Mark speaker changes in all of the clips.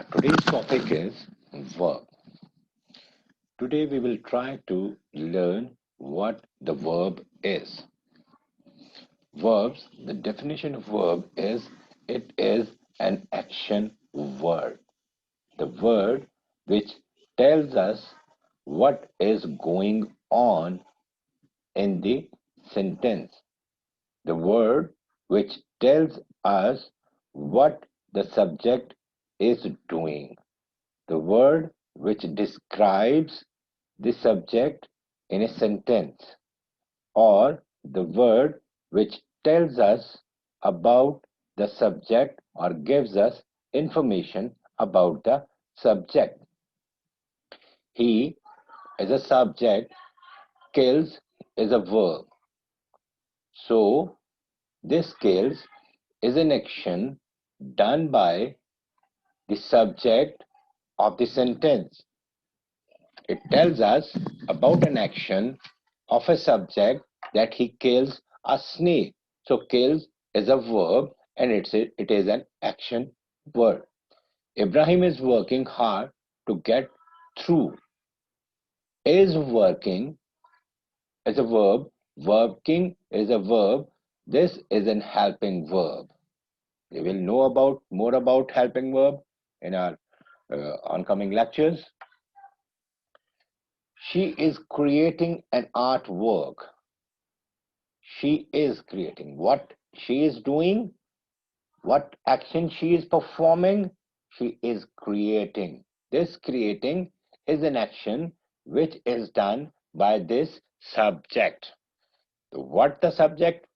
Speaker 1: Today's topic is verb. Today we will try to learn what the verb is. Verbs, the definition of verb is it is an action word. The word which tells us what is going on in the sentence. The word which tells us what the subject is doing. The word which describes the subject in a sentence, or the word which tells us about the subject or gives us information about the subject. He is a subject, kills is a verb. So, this kills is an action done by the subject of the sentence. It tells us about an action of a subject that he kills a snake. So kills is a verb and it is an action word. Ibrahim is working hard to get through. Is working is a verb. Working is a verb. This is an helping verb. We will know about more about helping verb in our oncoming lectures. She is creating an artwork. She is creating. What she is doing, what action she is performing, she is creating. This creating is an action which is done by this subject. What the subject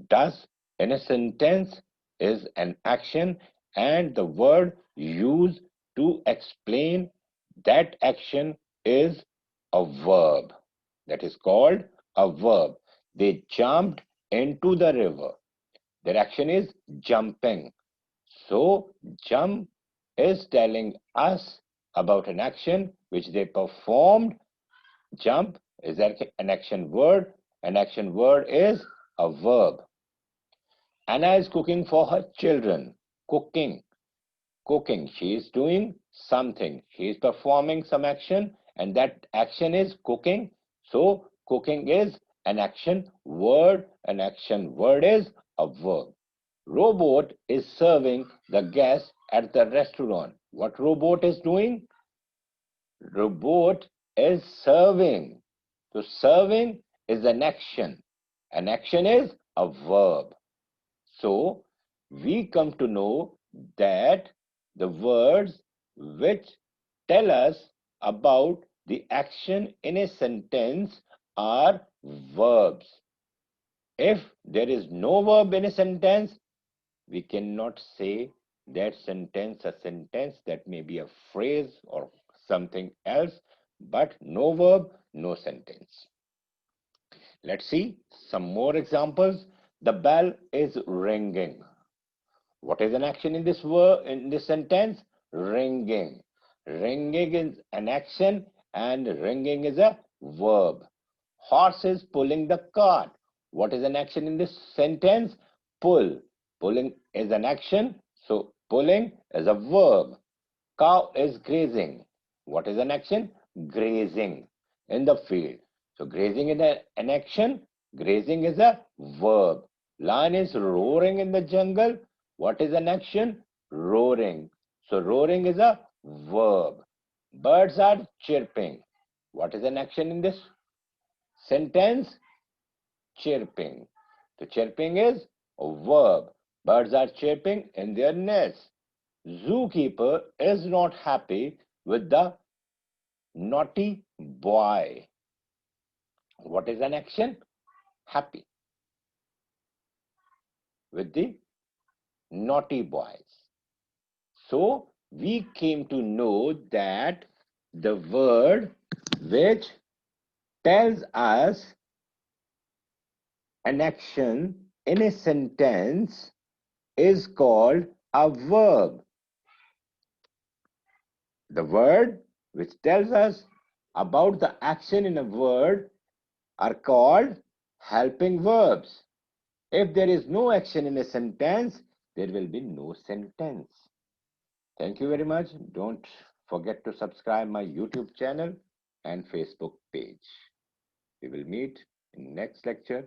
Speaker 1: does in a sentence is an action, and the word used to explain that action is a verb. That is called a verb. They jumped into the river. Their action is jumping. So, jump is telling us about an action which they performed. Jump is an action word. An action word is a verb. Anna is cooking for her children. Cooking. Cooking. She is doing something. She is performing some action, and that action is cooking. So, cooking is an action word. An action word is a verb. Robot is serving the guests at the restaurant. What robot is doing? Robot is serving. So serving is an action. An action is a verb. So we come to know that the words which tell us about the action in a sentence are verbs. If there is no verb in a sentence, we cannot say that sentence a sentence. That may be a phrase or something else, but no verb, no sentence. Let's see some more examples. The bell is ringing. What is an action in this word, in this sentence? Ringing. Ringing is an action and ringing is a verb. Horse is pulling the cart. What is an action in this sentence? Pull. Pulling is an action, so pulling is a verb. Cow is grazing. What is an action? Grazing in the field. So grazing is an action, grazing is a verb. Lion is roaring in the jungle. What is an action? Roaring. So roaring is a verb. Birds are chirping. What is an action in this sentence? Chirping. So chirping is a verb. Birds are chirping in their nest. Zookeeper is not happy with the naughty boy. What is an action? Happy with the naughty boys. So we came to know that the word which tells us an action in a sentence is called a verb. The word which tells us about the action in a word are called helping verbs. If there is no action in a sentence, there will be no sentence. Thank you very much. Don't forget to subscribe my YouTube channel and Facebook page. We will meet in next lecture.